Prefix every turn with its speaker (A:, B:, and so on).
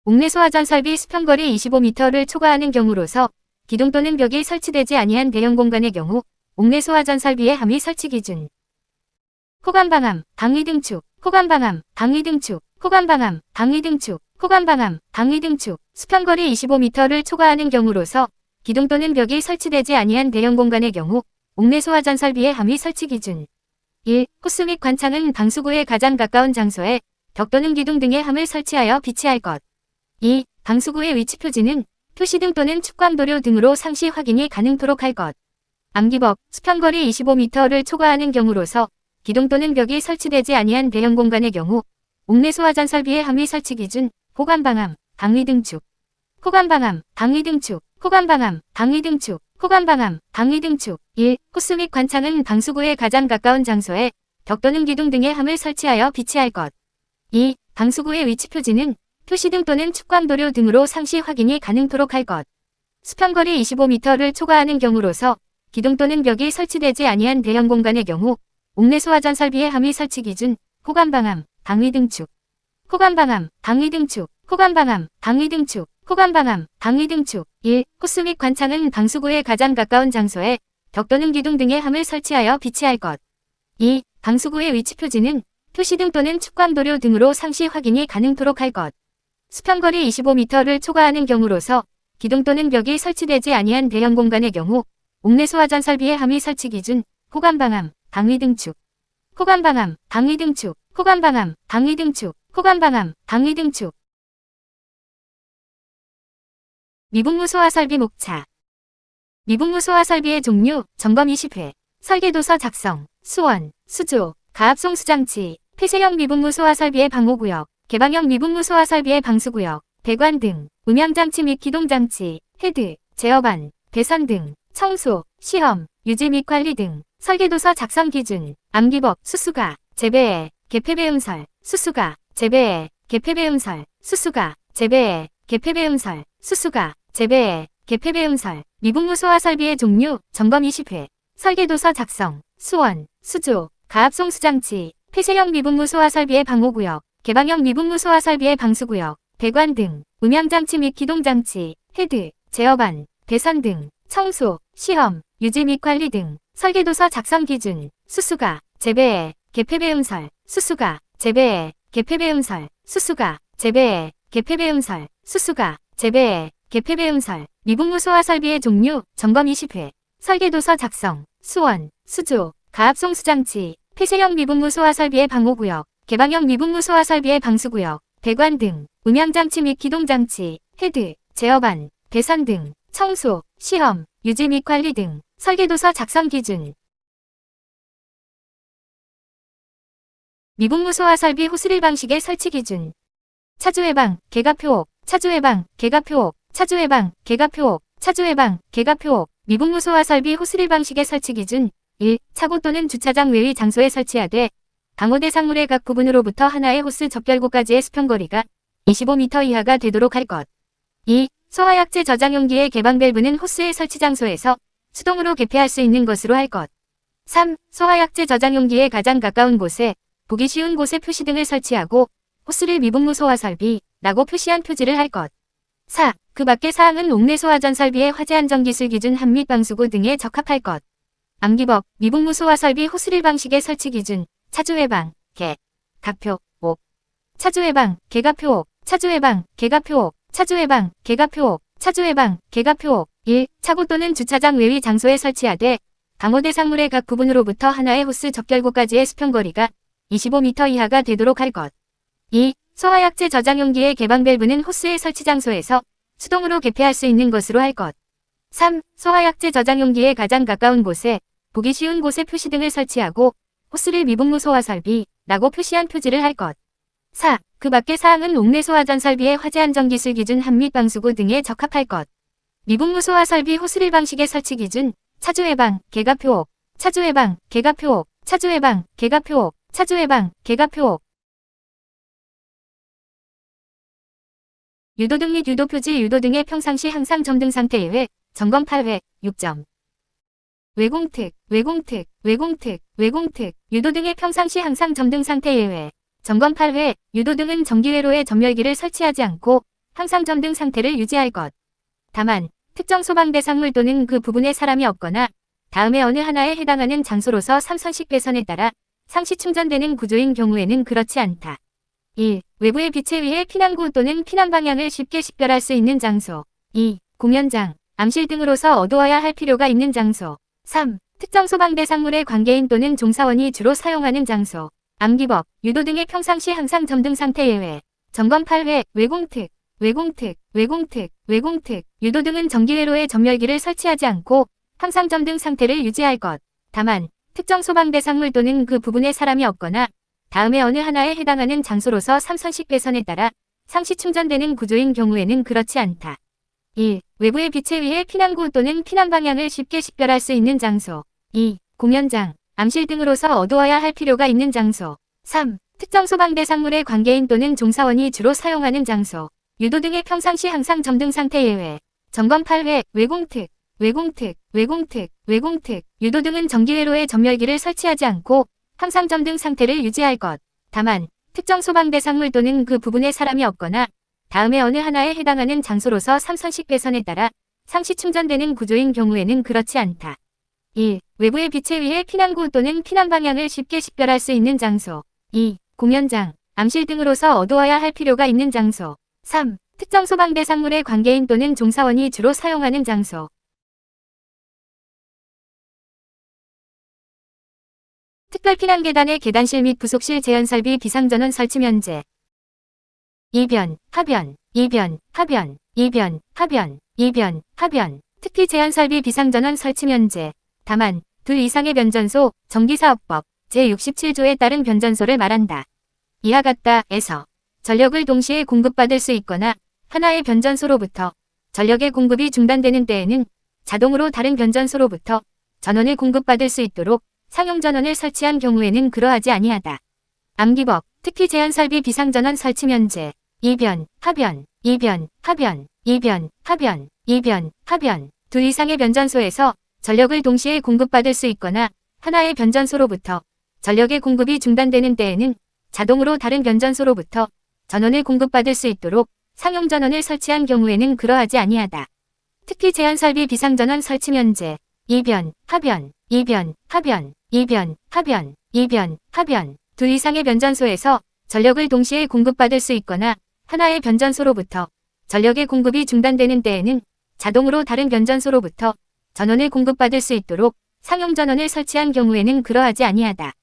A: 옥내 소화전 설비 수평거리 25m를 초과하는 경우로서 기둥 또는 벽이 설치되지 아니한 대형 공간의 경우 옥내 소화전 설비의 함의 설치 기준. 호감방암, 방위 등축, 호감방암, 방위 등축, 호감방암, 방위 등축, 호감방암, 방위 등축. 수평거리 25m를 초과하는 경우로서 기둥 또는 벽이 설치되지 아니한 대형 공간의 경우 옥내 소화전 설비의 함의 설치 기준. 1. 호스 및 관창은 방수구에 가장 가까운 장소에 벽 또는 기둥 등의 함을 설치하여 비치할 것. 2. 방수구의 위치 표지는 표시등 또는 측광도료 등으로 상시 확인이 가능토록 할 것. 암기법, 수평거리 25m를 초과하는 경우로서 기둥 또는 벽이 설치되지 아니한 대형 공간의 경우 옥내 소화전 설비의 함의 설치 기준. 호감방암, 방위 등축. 호감방암, 방위 등축, 호감방암, 방위 등축, 호감방암, 방위 등축. 1. 호스 및 관창은 방수구에 가장 가까운 장소에 벽 또는 기둥 등의 함을 설치하여 비치할 것. 2. 방수구의 위치 표지는 표시등 또는 측광도료 등으로 상시 확인이 가능토록 할 것. 수평거리 25m를 초과하는 경우로서 기둥 또는 벽이 설치되지 아니한 대형 공간의 경우 옥내 소화전 설비의 함의 설치 기준. 호감방암, 방위 등축. 호감방암, 방위 등축, 호감방암, 방위 등축, 호감방암, 방위 등축. 1. 호스 및 관창은 방수구에 가장 가까운 장소에 벽 또는 기둥 등의 함을 설치하여 비치할 것. 2. 방수구의 위치 표지는 표시등 또는 측광도료 등으로 상시 확인이 가능토록 할 것. 수평거리 25m를 초과하는 경우로서 기둥 또는 벽이 설치되지 아니한 대형 공간의 경우 옥내 소화전 설비의 함의 설치 기준. 호감방암, 방위 등축. 호감방암, 방위 등축, 호감방암, 방위 등축, 호감방암, 방위 등축. 미분무 소화 설비 목차. 미분무 소화 설비의 종류, 점검 20회. 설계도서 작성, 수원, 수조, 가압송 수장치, 폐쇄형 미분무 소화 설비의 방호구역, 개방형 미분무 소화 설비의 방수구역, 배관 등, 음향장치 및 기동장치, 헤드, 제어반, 배선 등, 청소, 시험, 유지 및 관리 등. 설계도서 작성 기준, 암기법, 수수가, 재배해, 개폐배음설, 수수가, 재배해, 개폐배음설, 수수가, 재배해, 개폐배음설, 수수가, 재배해, 개폐배음설. 미분무 소화 설비의 종류, 점검 20회. 설계도서 작성, 수원, 수조, 가압송 수장치, 폐쇄형 미분무 소화 설비의 방호구역, 개방형 미분무 소화 설비의 방수구역, 배관 등, 음향장치 및 기동장치, 헤드, 제어반, 배선 등, 청소, 시험, 유지 및 관리 등. 설계도서 작성 기준, 수수가, 재배해, 개폐배음설, 수수가, 재배해, 개폐배음설, 수수가, 재배해, 개폐배음설, 수수가, 재배해, 개폐배음설. 미분무 소화 설비의 종류, 점검 20회. 설계도서 작성, 수원, 수조, 가압송 수장치, 폐쇄형 미분무 소화 설비의 방호구역, 개방형 미분무 소화 설비의 방수구역, 배관 등, 음향장치 및 기동장치, 헤드, 제어반, 배선 등, 청소, 시험, 유지 및 관리 등. 설계도서 작성 기준. 미분무 소화 설비 호스릴 방식의 설치 기준. 차주해방, 개가표옥, 차주해방, 개가표옥, 차주해방, 개가표옥, 차주해방, 개가표옥. 미분무 소화 설비 호스릴 방식의 설치 기준. 1. 차고 또는 주차장 외의 장소에 설치하되 방호대 상물의 각 부분으로부터 하나의 호스 접결구까지의 수평거리가 25m 이하가 되도록 할 것. 2. 소화약제 저장 용기의 개방 밸브는 호스의 설치 장소에서 수동으로 개폐할 수 있는 것으로 할 것. 3. 소화약제 저장 용기에 가장 가까운 곳에 보기 쉬운 곳에 표시등을 설치하고 호스를 미분무 소화 설비라고 표시한 표지를 할 것. 4. 그 밖의 사항은 옥내 소화전 설비의 화재 안전 기술 기준 함 및 방수구 등에 적합할 것. 암기법, 미분무 소화 설비 호스릴 방식의 설치 기준. 차주해방, 개, 각표, 옥. 차주해방, 개가표옥, 차주해방, 개가표옥, 차주해방, 개가표옥, 차주해방, 개가표옥. 1. 차고 또는 주차장 외의 장소에 설치하되 방호대 상물의 각 부분으로부터 하나의 호스 접결구까지의 수평거리가 25m 이하가 되도록 할 것. 2. 소화약제 저장 용기의 개방 밸브는 호스의 설치 장소에서 수동으로 개폐할 수 있는 것으로 할 것. 3. 소화약제 저장 용기에 가장 가까운 곳에 보기 쉬운 곳에 표시등을 설치하고 호스를 미분무 소화 설비라고 표시한 표지를 할 것. 4. 그 밖의 사항은 옥내 소화전 설비의 화재 안전 기술 기준 함 및 방수구 등에 적합할 것. 미분무 소화 설비 호스릴 방식의 설치 기준. 차주해방, 개가표옥, 차주해방, 개가표옥, 차주해방, 개가표옥, 차주해방, 개가표옥. 유도등 및 유도표지 유도등의 평상시 항상 점등 상태 예외, 점검 8회, 6점. 외공특, 외공특, 외공특, 외공특, 유도등의 평상시 항상 점등 상태 예외, 점검 8회, 유도등은 전기회로에 전멸기를 설치하지 않고 항상 점등 상태를 유지할 것. 다만 특정 소방 대상물 또는 그 부분에 사람이 없거나 다음에 어느 하나에 해당하는 장소로서 삼선식 배선에 따라 상시 충전되는 구조인 경우에는 그렇지 않다. 1. 외부의 빛에 의해 피난구 또는 피난 방향을 쉽게 식별할 수 있는 장소. 2. 공연장, 암실 등으로서 어두워야 할 필요가 있는 장소. 3. 특정 소방 대상물의 관계인 또는 종사원이 주로 사용하는 장소. 암기법, 유도 등의 평상시 항상 점등 상태 예외. 점검 8회, 외공특, 외공특, 유도 등은 전기회로에 점열기를 설치하지 않고 항상 점등 상태를 유지할 것. 다만 특정 소방 대상물 또는 그 부분에 사람이 없거나 다음에 어느 하나에 해당하는 장소로서 삼선식 배선에 따라 상시 충전되는 구조인 경우에는 그렇지 않다. 1. 외부의 빛에 의해 피난구 또는 피난 방향을 쉽게 식별할 수 있는 장소. 2. 공연장, 암실 등으로서 어두워야 할 필요가 있는 장소. 3. 특정 소방 대상물의 관계인 또는 종사원이 주로 사용하는 장소. 유도 등의 평상시 항상 점등 상태 예외. 점검 8회, 외공특, 유도 등은 전기회로에 점열기를 설치하지 않고 항상 점등 상태를 유지할 것. 다만 특정 소방 대상물 또는 그 부분에 사람이 없거나 다음에 어느 하나에 해당하는 장소로서 삼선식 배선에 따라 상시 충전되는 구조인 경우에는 그렇지 않다. 1. 외부의 빛에 의해 피난구 또는 피난 방향을 쉽게 식별할 수 있는 장소. 2. 공연장, 암실 등으로서 어두워야 할 필요가 있는 장소. 3. 특정 소방 대상물의 관계인 또는 종사원이 주로 사용하는 장소. 특별피난계단의 계단실 및 부속실 제연설비 비상전원 설치 면제. 이변, 하변, 이변, 하변, 이변, 하변, 이변, 하변. 특히 제한설비 비상전원 설치 면제. 다만 둘 이상의 변전소, 전기사업법 제67조에 따른 변전소를 말한다. 이와 같다에서 전력을 동시에 공급받을 수 있거나 하나의 변전소로부터 전력의 공급이 중단되는 때에는 자동으로 다른 변전소로부터 전원을 공급받을 수 있도록 상용전원을 설치한 경우에는 그러하지 아니하다. 암기법, 특히 제한설비 비상전원 설치 면제. 이변, 하변, 이변, 하변, 이변, 하변, 이변, 하변. 둘 이상의 변전소에서 전력을 동시에 공급받을 수 있거나 하나의 변전소로부터 전력의 공급이 중단되는 때에는 자동으로 다른 변전소로부터 전원을 공급받을 수 있도록 상용전원을 설치한 경우에는 그러하지 아니하다. 특히 제한설비 비상전원 설치 면제. 이변, 하변, 이변, 하변, 이변, 하변, 이변, 하변. 둘 이상의 변전소에서 전력을 동시에 공급받을 수 있거나 하나의 변전소로부터 전력의 공급이 중단되는 때에는 자동으로 다른 변전소로부터 전원을 공급받을 수 있도록 상용전원을 설치한 경우에는 그러하지 아니하다.